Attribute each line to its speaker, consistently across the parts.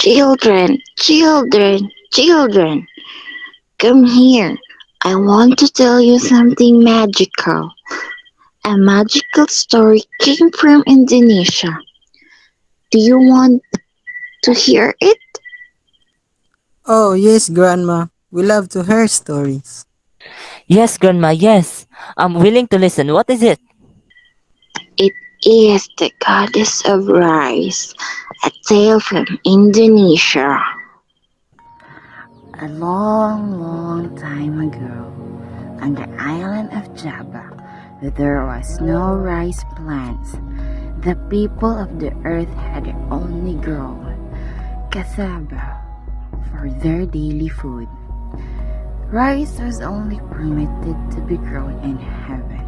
Speaker 1: Children, children, children, come here. I want to tell you something magical. A magical story came from Indonesia. Do you want to hear it?
Speaker 2: Oh, yes, Grandma. We love to hear stories.
Speaker 3: Yes, Grandma, yes. I'm willing to listen. What is it?
Speaker 1: It is the goddess of rice, a tale from Indonesia.
Speaker 4: A long, long time ago, on the island of Java, there was no rice plants. The people of the earth had only grown cassava for their daily food. Rice was only permitted to be grown in heaven.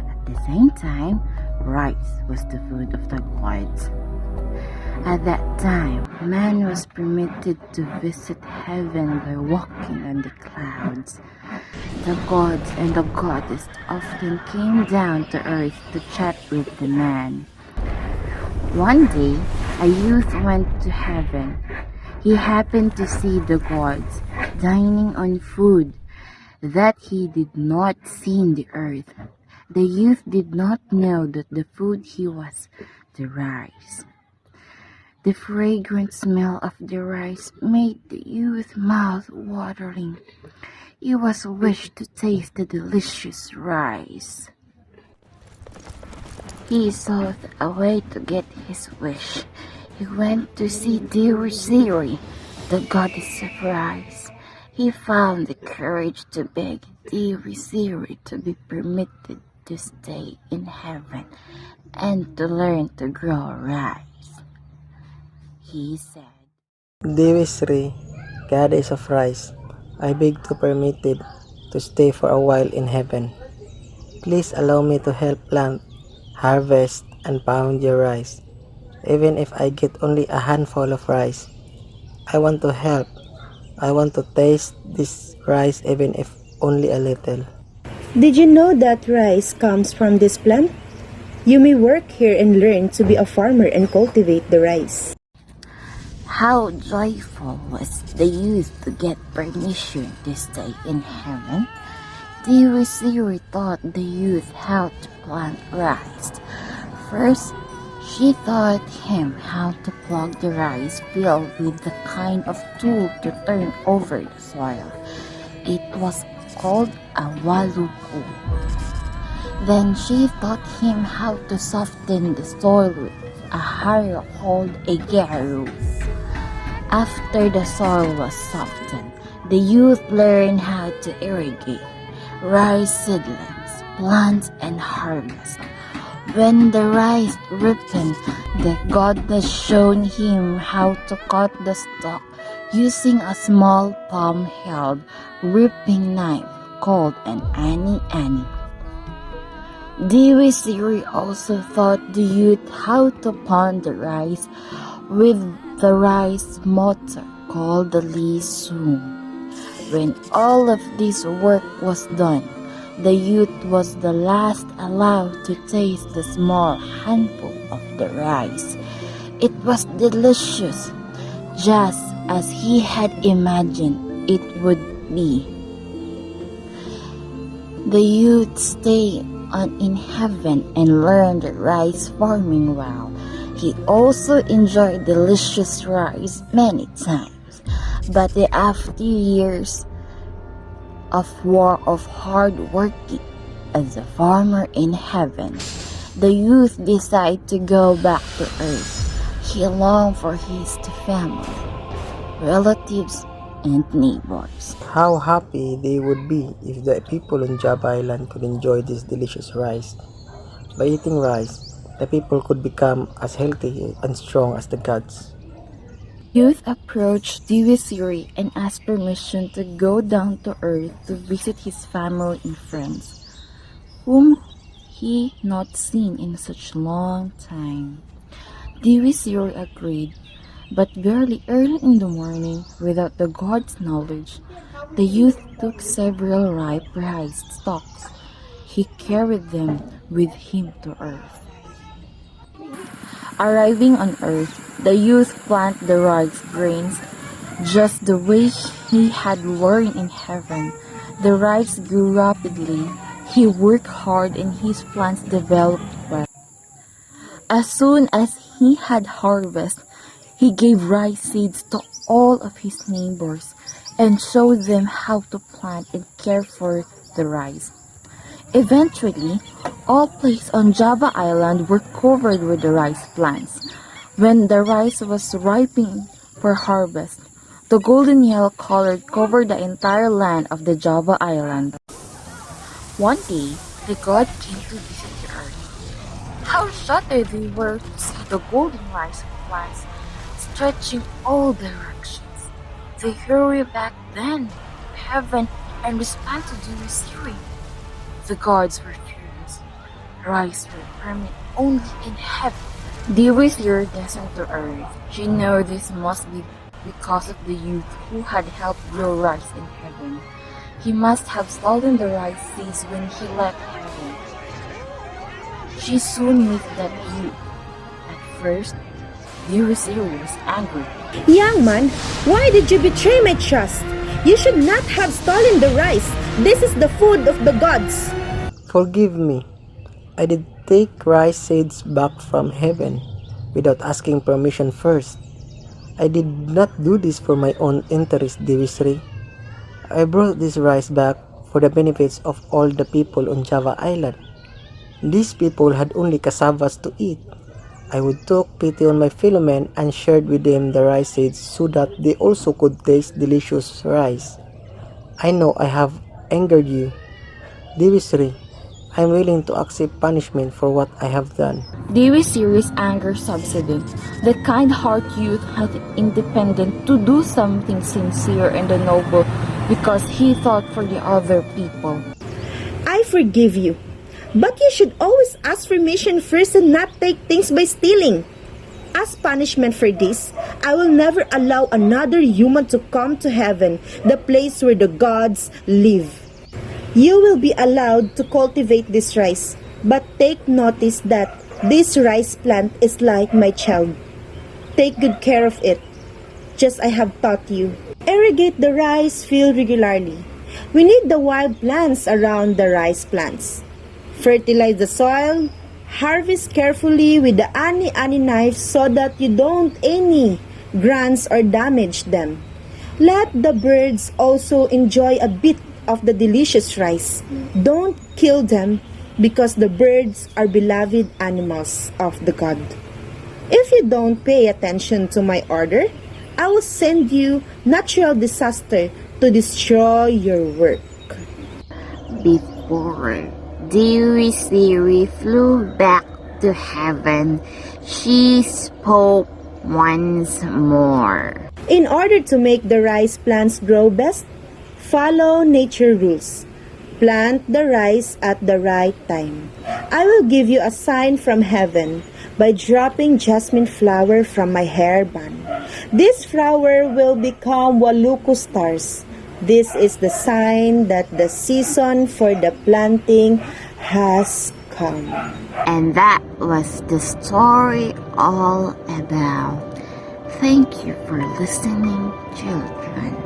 Speaker 4: At the same time, rice was the food of the gods. At that time, man was permitted to visit heaven by walking on the clouds. The gods and the goddess often came down to earth to chat with the man. One day, a youth went to heaven. He happened to see the gods dining on food that he did not see in the earth. The youth did not know that the food he was the rice. The fragrant smell of the rice made the youth's mouth watering. He was wished to taste the delicious rice. He sought a way to get his wish. He went to see Siri, the goddess of rice. He found the courage to beg Siri to be permitted to stay in heaven and to learn to grow rice. He said,
Speaker 2: Dewi Sri, Goddess of Rice, I beg to permitted to stay for a while in heaven. Please allow me to help plant, harvest, and pound your rice. Even if I get only a handful of rice, I want to help. I want to taste this rice even if only a little.
Speaker 5: Did you know that rice comes from this plant? You may work here and learn to be a farmer and cultivate the rice.
Speaker 4: how joyful was the youth to get permission to stay in heaven. Siri taught the youth how to plant rice. First, she taught him how to plug the rice field with the kind of tool to turn over the soil. It was called a waluku. Then she taught him how to soften the soil with a harrow called a garu. After the soil was softened, the youth learned how to irrigate rice seedlings, plant, and harvest. When the rice ripened, the goddess showed him how to cut the stalk using a small palm-held ripping knife called an ani. Dewi Siri also taught the youth how to pound the rice with the rice mortar called the lisum. When all of this work was done, the youth was the last allowed to taste the small handful of the rice. It was delicious, just as he had imagined it would be. The youth stayed on in heaven and learned rice farming well. He also enjoyed delicious rice many times, but after years of hard working as a farmer in heaven, the youth decided to go back to earth. He longed for his family, relatives, and neighbors.
Speaker 2: How happy they would be if the people on Java Island could enjoy this delicious rice. By eating rice, the people could become as healthy and strong as the gods.
Speaker 4: Youth approached Siri and asked permission to go down to earth to visit his family and friends, whom he not seen in such long time. Siri agreed, but very early in the morning, without the god's knowledge, the youth took several ripe rice stalks. He carried them with him to earth. Arriving on Earth, the youth plant the rice grains just the way he had learned in heaven. The rice grew rapidly. He worked hard and his plants developed well. As soon as he had harvest, he gave rice seeds to all of his neighbors and showed them how to plant and care for the rice. Eventually, all places on Java Island were covered with the rice plants. When the rice was ripening for harvest, the golden yellow color covered the entire land of the Java Island. One day, the god came to visit the earth. How shocked they were to see the golden rice plants stretching all directions. They hurried back then to heaven and responded to Dewi. The gods were furious. Rice will permit only in heaven. Dewi descended to earth. She knew this must be because of the youth who had helped grow rice in heaven. He must have stolen the rice seeds when he left heaven. She soon met that youth. At first, Dewi was angry.
Speaker 5: Young man, why did you betray my trust? You should not have stolen the rice. This is the food of the gods.
Speaker 2: Forgive me. I did take rice seeds back from heaven without asking permission first. I did not do this for my own interest, Dewisri. I brought this rice back for the benefits of all the people on Java Island. These people had only cassavas to eat. I would took pity on my fellow men and shared with them the rice seeds so that they also could taste delicious rice. I know I have angered you. Dewisri, I am willing to accept punishment for what I have done.
Speaker 4: Dewi's anger subsided. The kind-hearted youth had independent to do something sincere and noble because he thought for the other people.
Speaker 5: I forgive you. But you should always ask permission first and not take things by stealing. As punishment for this, I will never allow another human to come to heaven, the place where the gods live. You will be allowed to cultivate this rice, but take notice that this rice plant is like my child. Take good care of it, just I have taught you. Irrigate the rice field regularly. We need the wild plants around the rice plants. Fertilize the soil. Harvest carefully with the ani-ani knife so that you don't any grants or damage them. Let the birds also enjoy a bit of the delicious rice. Don't kill them because the birds are beloved animals of the god. If you don't pay attention to my order, I will send you natural disaster to destroy your work.
Speaker 4: Before Dewi flew back to heaven, she spoke once more.
Speaker 5: In order to make the rice plants grow best, follow nature rules. Plant the rice at the right time. I will give you a sign from heaven by dropping jasmine flower from my hairband. This flower will become Waluku stars. This is the sign that the season for the planting has come.
Speaker 4: And that was the story all about. Thank you for listening, children.